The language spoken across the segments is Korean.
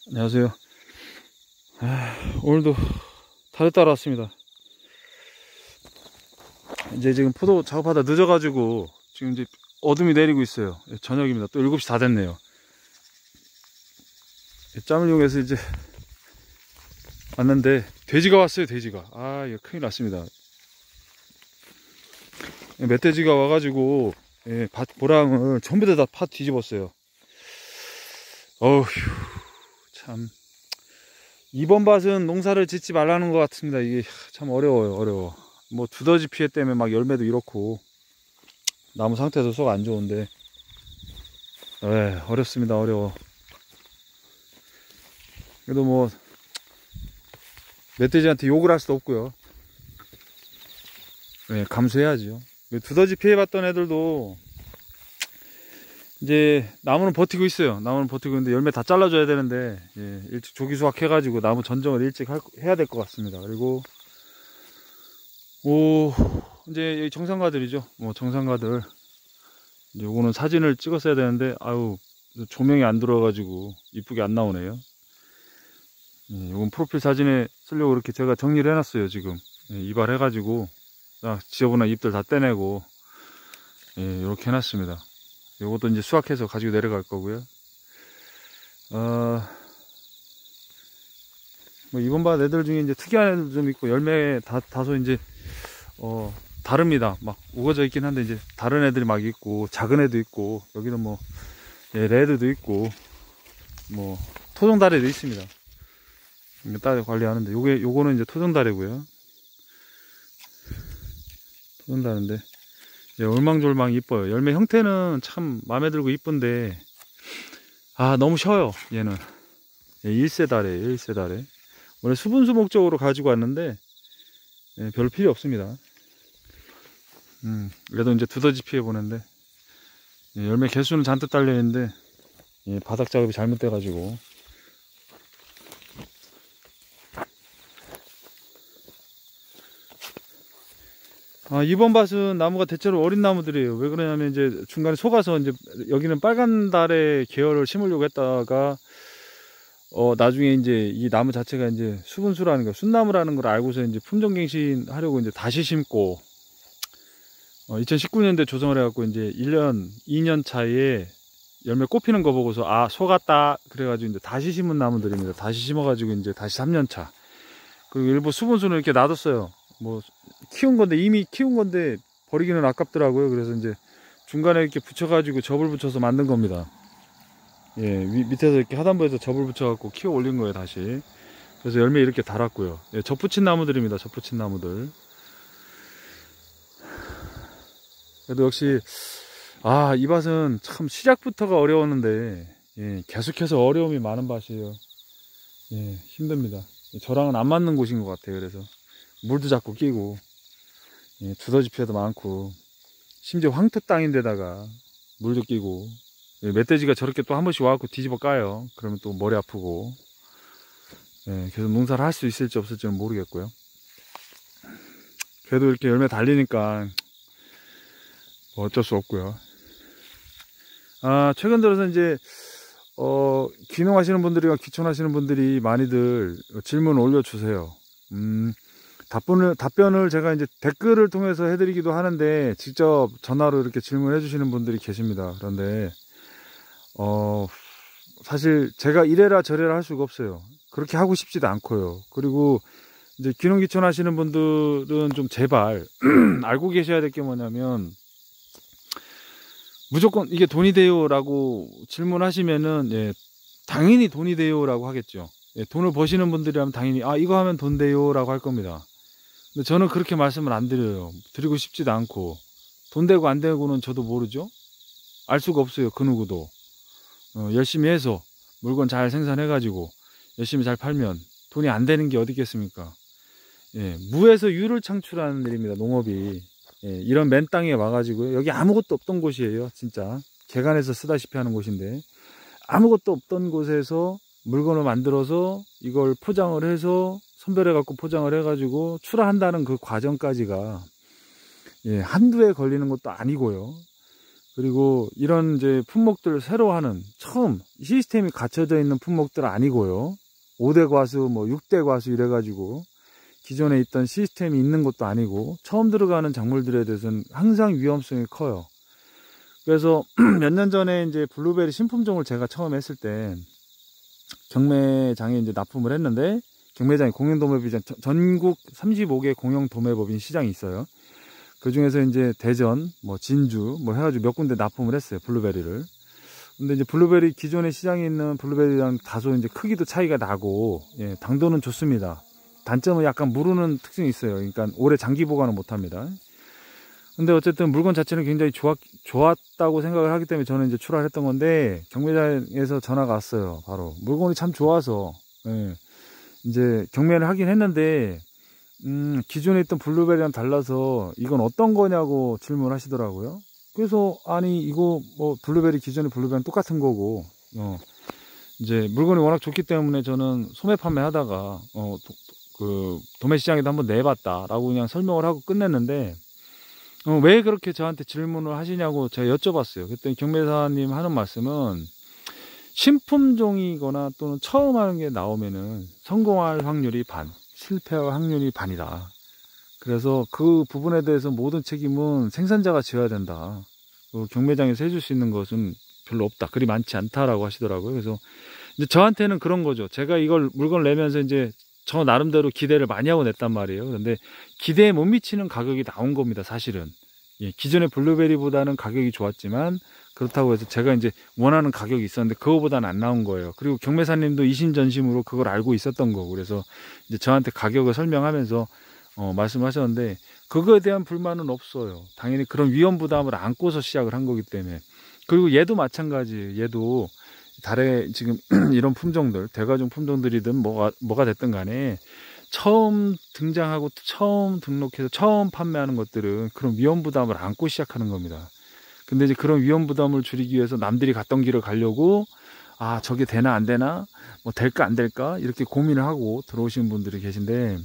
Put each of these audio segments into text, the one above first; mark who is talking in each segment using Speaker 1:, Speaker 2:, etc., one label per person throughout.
Speaker 1: 안녕하세요. 오늘도 다들 따라왔습니다. 이제 지금 포도 작업하다 늦어가지고 지금 이제 어둠이 내리고 있어요. 저녁입니다. 또 7시 다 됐네요. 짬을 이용해서 이제 왔는데 돼지가 왔어요. 돼지가. 이거 큰일 났습니다. 멧돼지가 와가지고 밭 고랑을 전부 다 파 뒤집었어요. 어휴, 참. 이번 밭은 농사를 짓지 말라는 것 같습니다. 이게 참 어려워. 뭐 두더지 피해 때문에 막 열매도 이렇고 나무 상태도 썩 안 좋은데 어렵습니다. 어려워. 그래도 뭐 멧돼지한테 욕을 할 수도 없고요. 감수해야죠. 두더지 피해 봤던 애들도 이제 나무는 버티고 있어요. 나무는 버티고 있는데 열매 다 잘라줘야 되는데 일찍 조기 수확해가지고 나무 전정을 일찍 해야 될 것 같습니다. 그리고 이제 정상가들이죠. 뭐 정상가들 이제 요거는 사진을 찍었어야 되는데 조명이 안 들어가지고 이쁘게 안 나오네요. 요건 프로필 사진에 쓰려고 이렇게 제가 정리를 해놨어요. 지금 이발해가지고 지저분한 잎들 다 떼내고 이렇게 해놨습니다. 요것도 이제 수확해서 가지고 내려갈 거고요. 뭐 이번 밭 애들 중에 이제 특이한 애들 좀 있고 열매 다소 이제 다릅니다. 막 우거져 있긴 한데 이제 다른 애들이 막 있고 작은 애도 있고 여기는 뭐 레드도 있고 뭐 토종다래도 있습니다. 딸 관리하는데 요거는 이제 토종다래고요. 토종다래인데 얼망졸망 이뻐요. 열매 형태는 참 마음에 들고 이쁜데 너무 쉬어요. 얘는 1세다래예요. 1세다래. 원래 수분수 목적으로 가지고 왔는데 별 필요 없습니다. 그래도 이제 두더지 피해 보는데 열매 개수는 잔뜩 달려 있는데 바닥 작업이 잘못돼 가지고 이번 밭은 나무가 대체로 어린 나무들이에요. 왜 그러냐면 이제 중간에 속아서 이제 여기는 빨간 달의 계열을 심으려고 했다가 나중에 이제 이 나무 자체가 이제 수분수라는 거, 순나무라는 걸 알고서 이제 품종갱신 하려고 이제 다시 심고 2019년도에 조성을 해갖고 이제 1년, 2년 차에 열매 꽃피는 거 보고서 속았다 그래가지고 이제 다시 심은 나무들입니다. 다시 심어가지고 이제 다시 3년 차. 그리고 일부 수분수는 이렇게 놔뒀어요. 뭐 이미 키운 건데 버리기는 아깝더라고요. 그래서 이제 중간에 이렇게 붙여가지고 접을 붙여서 만든 겁니다. 밑에서 이렇게 하단부에서 접을 붙여갖고 키워 올린 거예요, 다시. 그래서 열매 이렇게 달았고요. 접 붙인 나무들입니다. 접 붙인 나무들. 그래도 역시 이 밭은 참 시작부터가 어려웠는데 계속해서 어려움이 많은 밭이에요. 힘듭니다. 저랑은 안 맞는 곳인 것 같아요. 그래서 물도 자꾸 끼고 두더지 피해도 많고 심지어 황토 땅인데다가 물도 끼고 멧돼지가 저렇게 또 한 번씩 와갖고 뒤집어 까요. 그러면 또 머리 아프고 계속 농사를 할 수 있을지 없을지는 모르겠고요. 그래도 이렇게 열매 달리니까 뭐 어쩔 수 없고요. 최근 들어서 이제 귀농하시는 분들이나 귀촌하시는 분들이 많이들 질문 올려주세요. 답변을 제가 이제 댓글을 통해서 해드리기도 하는데 직접 전화로 이렇게 질문해 주시는 분들이 계십니다. 그런데 사실 제가 이래라 저래라 할 수가 없어요. 그렇게 하고 싶지도 않고요. 그리고 이제 귀농 귀촌 하시는 분들은 좀 제발 알고 계셔야 될 게 뭐냐면 무조건 이게 돈이 돼요 라고 질문하시면은 당연히 돈이 돼요 라고 하겠죠. 돈을 버시는 분들이라면 당연히 이거 하면 돈 돼요 라고 할 겁니다. 근데 저는 그렇게 말씀을 안 드려요. 드리고 싶지도 않고 돈 되고 안 되고는 저도 모르죠. 알 수가 없어요. 그 누구도 열심히 해서 물건 잘 생산해 가지고 열심히 잘 팔면 돈이 안 되는 게 어디 있겠습니까. 무에서 유를 창출하는 일입니다. 농업이. 이런 맨 땅에 와가지고 여기 아무것도 없던 곳이에요. 진짜 개간에서 쓰다시피 하는 곳인데 아무것도 없던 곳에서 물건을 만들어서 이걸 포장을 해서 선별해 갖고 포장을 해 가지고 출하한다는 그 과정까지가 한두 해 걸리는 것도 아니고요. 그리고 이런 이제 품목들을 새로 하는 처음 시스템이 갖춰져 있는 품목들 아니고요. 5대 과수, 뭐 6대 과수 이래가지고 기존에 있던 시스템이 있는 것도 아니고 처음 들어가는 작물들에 대해서는 항상 위험성이 커요. 그래서 몇 년 전에 이제 블루베리 신품종을 제가 처음 했을 때 경매장에 이제 납품을 했는데, 경매장이 공영도매법인 전국 35개 공영도매법인 시장이 있어요. 그 중에서 이제 대전, 뭐 진주, 뭐 해가지고 몇 군데 납품을 했어요, 블루베리를. 근데 이제 블루베리, 기존에 시장에 있는 블루베리랑 다소 이제 크기도 차이가 나고, 예, 당도는 좋습니다. 단점은 약간 무르는 특징이 있어요. 그러니까 오래 장기 보관을 못 합니다. 근데 어쨌든 물건 자체는 굉장히 좋았다고 생각을 하기 때문에 저는 이제 출하를 했던 건데, 경매장에서 전화가 왔어요. 바로 물건이 참 좋아서, 예, 이제 경매를 하긴 했는데, 기존에 있던 블루베리랑 달라서 이건 어떤 거냐고 질문을 하시더라고요. 그래서 아니 이거 뭐 블루베리, 기존의 블루베리랑 똑같은 거고, 이제 물건이 워낙 좋기 때문에 저는 소매 판매하다가 그 도매 시장에도 한번 내봤다라고 그냥 설명을 하고 끝냈는데, 왜 그렇게 저한테 질문을 하시냐고 제가 여쭤봤어요. 그랬더니 경매사님 하는 말씀은, 신품종이거나 또는 처음 하는 게 나오면은 성공할 확률이 반, 실패할 확률이 반이다. 그래서 그 부분에 대해서 모든 책임은 생산자가 져야 된다. 경매장에서 해줄 수 있는 것은 별로 없다. 그리 많지 않다라고 하시더라고요. 그래서 이제 저한테는 그런 거죠. 제가 이걸 물건을 내면서 이제 저 나름대로 기대를 많이 하고 냈단 말이에요. 근데 기대에 못 미치는 가격이 나온 겁니다, 사실은. 예, 기존의 블루베리보다는 가격이 좋았지만, 그렇다고 해서 제가 이제 원하는 가격이 있었는데 그거보다는 안 나온 거예요. 그리고 경매사님도 이심전심으로 그걸 알고 있었던 거고, 그래서 이제 저한테 가격을 설명하면서 말씀하셨는데, 그거에 대한 불만은 없어요. 당연히 그런 위험 부담을 안고서 시작을 한 거기 때문에. 그리고 얘도 마찬가지예요. 얘도 달에 지금 이런 품종들, 대가종 품종들이든 뭐가 됐든 간에 처음 등장하고 처음 등록해서 처음 판매하는 것들은 그런 위험 부담을 안고 시작하는 겁니다. 근데 이제 그런 위험 부담을 줄이기 위해서 남들이 갔던 길을 가려고, 아, 저게 되나 안 되나, 뭐 될까 안 될까 이렇게 고민을 하고 들어오시는 분들이 계신데,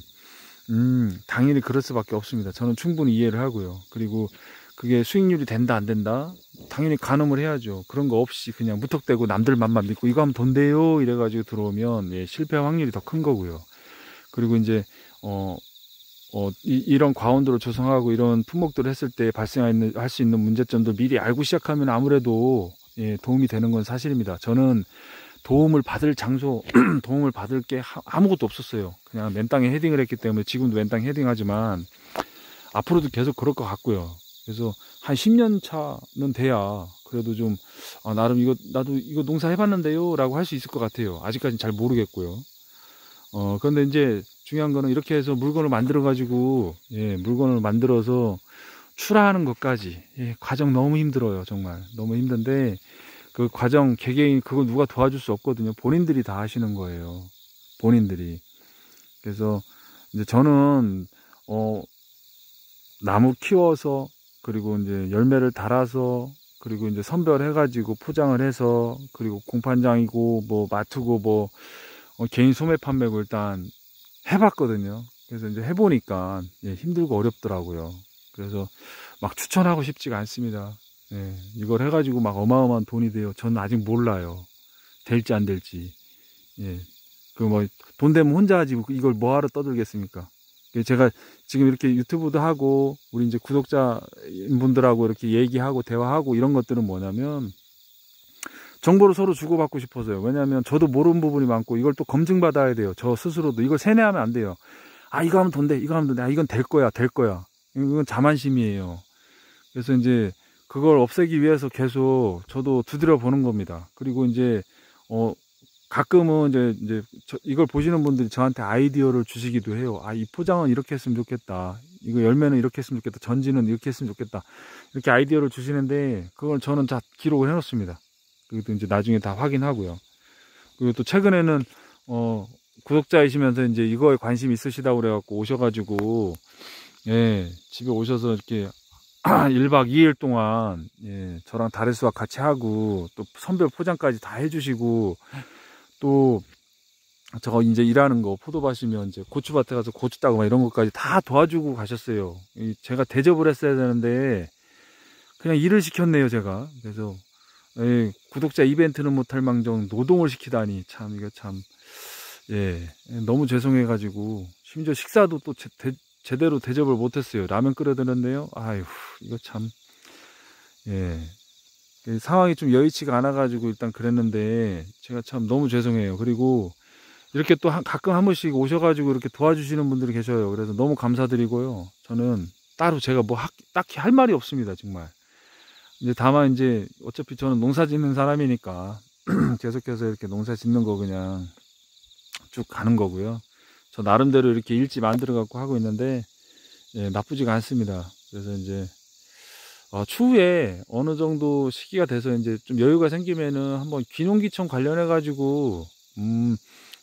Speaker 1: 당연히 그럴 수밖에 없습니다. 저는 충분히 이해를 하고요. 그리고 그게 수익률이 된다 안 된다, 당연히 가늠을 해야죠. 그런 거 없이 그냥 무턱대고 남들 맘만 믿고 이거 하면 돈 돼요 이래가지고 들어오면, 예, 실패 확률이 더 큰 거고요. 그리고 이제 이런 과원들을 조성하고 이런 품목들을 했을 때 할 수 있는 문제점들 미리 알고 시작하면 아무래도, 예, 도움이 되는 건 사실입니다. 저는 도움을 받을 장소, 도움을 받을 게 아무것도 없었어요. 그냥 맨땅에 헤딩을 했기 때문에 지금도 맨땅에 헤딩하지만 앞으로도 계속 그럴 것 같고요. 그래서 한 10년 차는 돼야 그래도 좀 나름 나도 이거 농사 해봤는데요 라고 할 수 있을 것 같아요. 아직까지는 잘 모르겠고요. 그런데 이제 중요한 거는 이렇게 해서 물건을 만들어 가지고, 예, 물건을 만들어서 출하하는 것까지, 예, 과정 너무 힘들어요. 정말 너무 힘든데, 그 과정 개개인 그거 누가 도와줄 수 없거든요. 본인들이 다 하시는 거예요. 본인들이. 그래서 이제 저는 나무 키워서, 그리고 이제 열매를 달아서, 그리고 이제 선별해 가지고 포장을 해서, 그리고 공판장이고 뭐 마트고 뭐 개인 소매 판매고 일단 해봤거든요. 그래서 이제 해보니까, 예, 힘들고 어렵더라고요. 그래서 막 추천하고 싶지가 않습니다. 예, 이걸 해가지고 막 어마어마한 돈이 돼요. 저는 아직 몰라요. 될지 안 될지. 예, 그 뭐 돈 되면 혼자 하지 이걸 뭐하러 떠들겠습니까? 제가 지금 이렇게 유튜브도 하고 우리 이제 구독자분들하고 이렇게 얘기하고 대화하고 이런 것들은 뭐냐면, 정보를 서로 주고받고 싶어서요. 왜냐하면 저도 모르는 부분이 많고 이걸 또 검증받아야 돼요. 저 스스로도 이걸 세뇌하면 안 돼요. 아, 이거 하면 돈 돼, 이거 하면 돈 돼, 아, 이건 될 거야. 이건 자만심이에요. 그래서 이제 그걸 없애기 위해서 계속 저도 두드려 보는 겁니다. 그리고 이제 가끔은 이제 이걸 보시는 분들이 저한테 아이디어를 주시기도 해요. 아, 이 포장은 이렇게 했으면 좋겠다, 이거 열매는 이렇게 했으면 좋겠다, 전지는 이렇게 했으면 좋겠다, 이렇게 아이디어를 주시는데 그걸 저는 다 기록을 해놓습니다. 그것도 이제 나중에 다 확인하고요. 그리고 또 최근에는 구독자이시면서 이제 이거에 관심 있으시다고 그래갖고 오셔가지고, 예, 집에 오셔서 이렇게 1박 2일 동안, 예, 저랑 다래 수확 같이 하고 또 선별 포장까지 다 해주시고, 또 저 이제 일하는 거 포도밭이면 이제 고추밭에 가서 고추 따고 막 이런 것까지 다 도와주고 가셨어요. 제가 대접을 했어야 되는데 그냥 일을 시켰네요, 제가. 그래서 구독자 이벤트는 못할 망정 노동을 시키다니 참 이거 참 너무 죄송해가지고 심지어 식사도 또 제대로 대접을 못했어요. 라면 끓여드렸는데요. 아휴 이거 참 상황이 좀 여의치가 않아가지고 일단 그랬는데 제가 참 너무 죄송해요. 그리고 이렇게 또 가끔 한 번씩 오셔가지고 이렇게 도와주시는 분들이 계셔요. 그래서 너무 감사드리고요. 저는 따로 제가 뭐 딱히 할 말이 없습니다, 정말. 이제 다만 이제 어차피 저는 농사 짓는 사람이니까 계속해서 이렇게 농사 짓는 거 그냥 쭉 가는 거고요. 저 나름대로 이렇게 일지 만들어 갖고 하고 있는데 나쁘지가 않습니다. 그래서 이제 추후에 어느 정도 시기가 돼서 이제 좀 여유가 생기면은 한번 귀농귀촌 관련해 가지고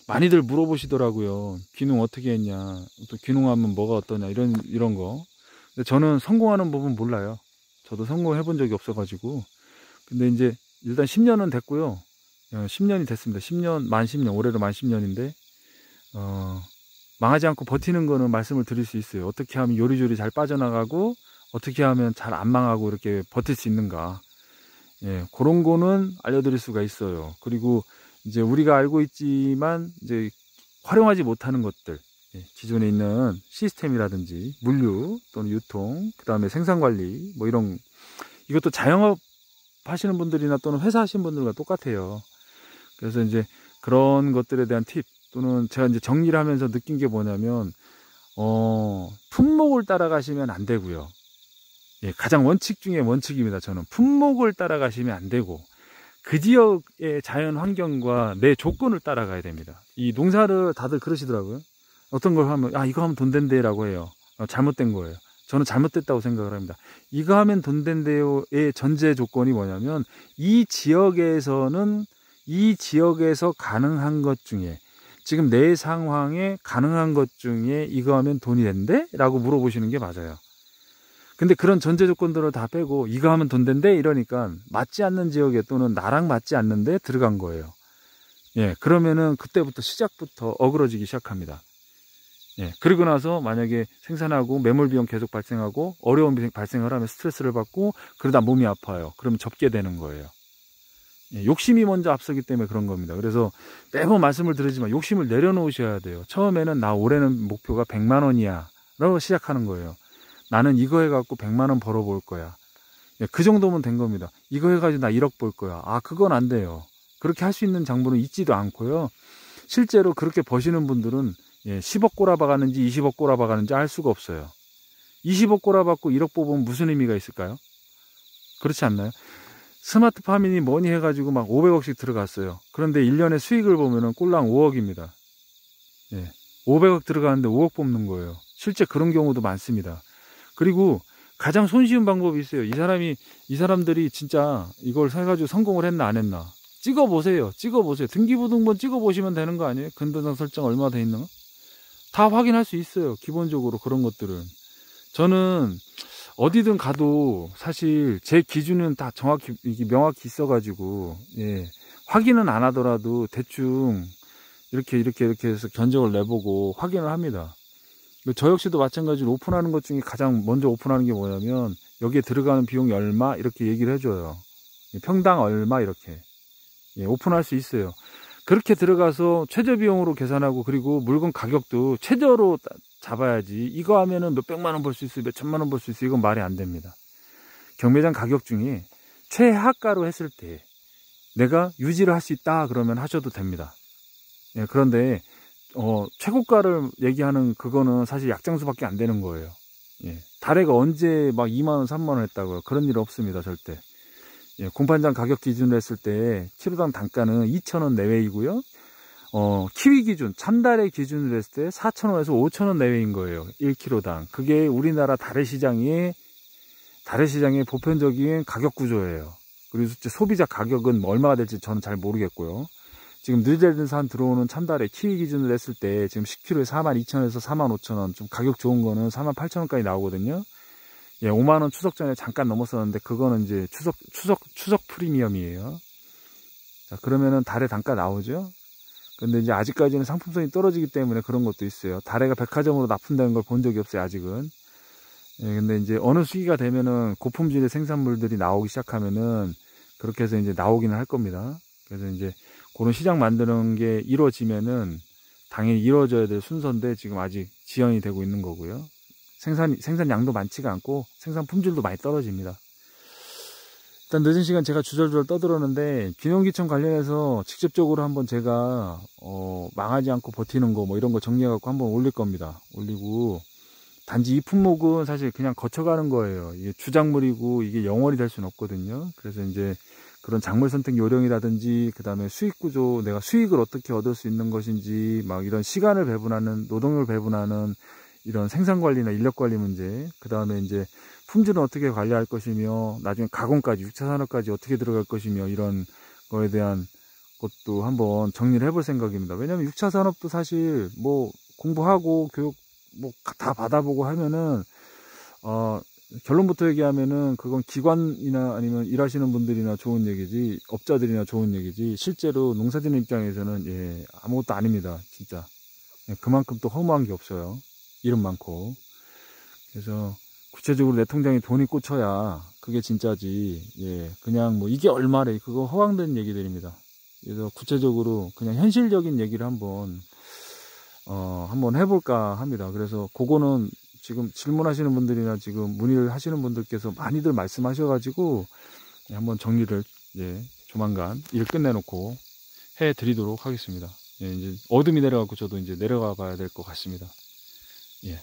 Speaker 1: 많이들 물어보시더라고요. 귀농 어떻게 했냐, 또 귀농하면 뭐가 어떠냐, 이런 거. 근데 저는 성공하는 법은 몰라요. 저도 성공해 본 적이 없어 가지고. 근데 이제 일단 10년은 됐고요. 10년이 됐습니다. 10년, 만 10년, 올해로 만 10년인데 망하지 않고 버티는 거는 말씀을 드릴 수 있어요. 어떻게 하면 요리조리 잘 빠져나가고 어떻게 하면 잘 안 망하고 이렇게 버틸 수 있는가. 그런 거는 알려드릴 수가 있어요. 그리고 이제 우리가 알고 있지만 이제 활용하지 못하는 것들, 기존에 있는 시스템이라든지 물류 또는 유통, 그 다음에 생산관리 뭐 이것도 자영업 하시는 분들이나 또는 회사 하시는 분들과 똑같아요. 그래서 이제 그런 것들에 대한 팁, 또는 제가 이제 정리를 하면서 느낀 게 뭐냐면 품목을 따라가시면 안 되고요. 가장 원칙 중에 원칙입니다. 저는 품목을 따라가시면 안 되고 그 지역의 자연 환경과 내 조건을 따라가야 됩니다. 이 농사를 다들 그러시더라고요. 어떤 걸 하면 이거 하면 돈 된대 라고 해요. 잘못된 거예요. 저는 잘못됐다고 생각을 합니다. 이거 하면 돈 된대요의 전제 조건이 뭐냐면 이 지역에서 가능한 것 중에, 지금 내 상황에 가능한 것 중에 이거 하면 돈이 된대? 라고 물어보시는 게 맞아요. 근데 그런 전제 조건들을 다 빼고 이거 하면 돈 된대? 이러니까 맞지 않는 지역에 또는 나랑 맞지 않는데 들어간 거예요. 그러면은 그때부터 시작부터 어그러지기 시작합니다. 그리고 나서 만약에 생산하고 매몰 비용 계속 발생하고 어려운 비용 발생을 하면 스트레스를 받고 그러다 몸이 아파요. 그러면 접게 되는 거예요. 욕심이 먼저 앞서기 때문에 그런 겁니다. 그래서 매번 말씀을 드리지만 욕심을 내려놓으셔야 돼요. 처음에는 나 올해는 목표가 100만 원이야 라고 시작하는 거예요. 나는 이거 해갖고 100만 원 벌어볼 거야. 그 정도면 된 겁니다. 이거 해가지고 나 1억 벌 거야. 그건 안 돼요. 그렇게 할 수 있는 장부는 있지도 않고요. 실제로 그렇게 버시는 분들은 10억 꼬라박았는지 20억 꼬라박았는지 알 수가 없어요. 20억 꼬라박고 1억 뽑으면 무슨 의미가 있을까요? 그렇지 않나요? 스마트팜이니 뭐니 해가지고 막 500억씩 들어갔어요. 그런데 1년에 수익을 보면은 꼴랑 5억입니다. 500억 들어가는데 5억 뽑는 거예요. 실제 그런 경우도 많습니다. 그리고 가장 손쉬운 방법이 있어요. 이 사람들이 진짜 이걸 해가지고 성공을 했나 안 했나 찍어보세요. 등기부등본 찍어보시면 되는 거 아니에요? 근저당 설정 얼마 돼 있나? 다 확인할 수 있어요. 기본적으로 그런 것들은. 저는 어디든 가도 사실 제 기준은 다 정확히 명확히 있어가지고 확인은 안 하더라도 대충 이렇게 해서 견적을 내보고 확인을 합니다. 저 역시도 마찬가지로 오픈하는 것 중에 가장 먼저 오픈하는 게 뭐냐면 여기에 들어가는 비용이 얼마 이렇게 얘기를 해줘요. 평당 얼마 이렇게 오픈할 수 있어요. 그렇게 들어가서 최저 비용으로 계산하고, 그리고 물건 가격도 최저로 잡아야지 이거 하면은 몇백만 원 벌 수 있어요, 몇천만 원 벌 수 있어요, 이건 말이 안 됩니다. 경매장 가격 중에 최하가로 했을 때 내가 유지를 할 수 있다 그러면 하셔도 됩니다. 그런데 최고가를 얘기하는 그거는 사실 약장수밖에 안 되는 거예요. 달에가 언제 막 2만원 3만원 했다고요? 그런 일 없습니다, 절대. 공판장 가격 기준으로 했을 때 키로당 단가는 2,000원 내외이고요. 키위 기준, 참다래 기준으로 했을 때 4,000원에서 5,000원 내외인 거예요. 1kg당. 그게 우리나라 다래시장의 보편적인 가격 구조예요. 그리고 소비자 가격은 얼마가 될지 저는 잘 모르겠고요. 지금 뉴질랜드산 들어오는 참다래 키위 기준으로 했을 때 지금 10kg에 42,000원에서 45,000원, 좀 가격 좋은 거는 48,000원까지 나오거든요. 5만원 추석 전에 잠깐 넘었었는데 그거는 이제 추석 프리미엄이에요. 자, 그러면은 달에 단가 나오죠. 근데 이제 아직까지는 상품성이 떨어지기 때문에 그런 것도 있어요. 달에가 백화점으로 납품되는 걸 본 적이 없어요, 아직은. 예, 근데 이제 어느 시기가 되면은 고품질의 생산물들이 나오기 시작하면은 그렇게 해서 이제 나오기는 할 겁니다. 그래서 이제 그런 시장 만드는 게 이루어지면은 당연히 이루어져야 될 순서인데 지금 아직 지연이 되고 있는 거고요. 생산량도 많지가 않고 생산 품질도 많이 떨어집니다. 일단 늦은 시간 제가 주절주절 떠들었는데 균형기천 관련해서 직접적으로 한번 제가 망하지 않고 버티는 거 뭐 이런 거 정리해 갖고 한번 올릴 겁니다. 올리고 단지 이 품목은 사실 그냥 거쳐가는 거예요. 이게 주작물이고 이게 영원히 될 수는 없거든요. 그래서 이제 그런 작물 선택 요령이라든지 그 다음에 수익 구조, 내가 수익을 어떻게 얻을 수 있는 것인지 막 이런 시간을 배분하는, 노동을 배분하는 이런 생산 관리나 인력 관리 문제, 그 다음에 이제 품질은 어떻게 관리할 것이며 나중에 가공까지 6차 산업까지 어떻게 들어갈 것이며 이런 거에 대한 것도 한번 정리를 해볼 생각입니다. 왜냐면 6차 산업도 사실 뭐 공부하고 교육 뭐 다 받아보고 하면은 결론부터 얘기하면은 그건 기관이나 아니면 일하시는 분들이나 좋은 얘기지, 업자들이나 좋은 얘기지, 실제로 농사짓는 입장에서는 예, 아무것도 아닙니다. 진짜. 예, 그만큼 또 허무한 게 없어요. 이름 많고. 그래서 구체적으로 내 통장에 돈이 꽂혀야 그게 진짜지. 예, 그냥 뭐 이게 얼마래. 그거 허황된 얘기들입니다. 그래서 구체적으로 그냥 현실적인 얘기를 한번 해볼까 합니다. 그래서 그거는 지금 질문하시는 분들이나 지금 문의를 하시는 분들께서 많이들 말씀하셔가지고 한번 정리를 예, 조만간 일 끝내놓고 해드리도록 하겠습니다. 예, 이제 어둠이 내려가고 저도 이제 내려가 봐야 될 것 같습니다. 예.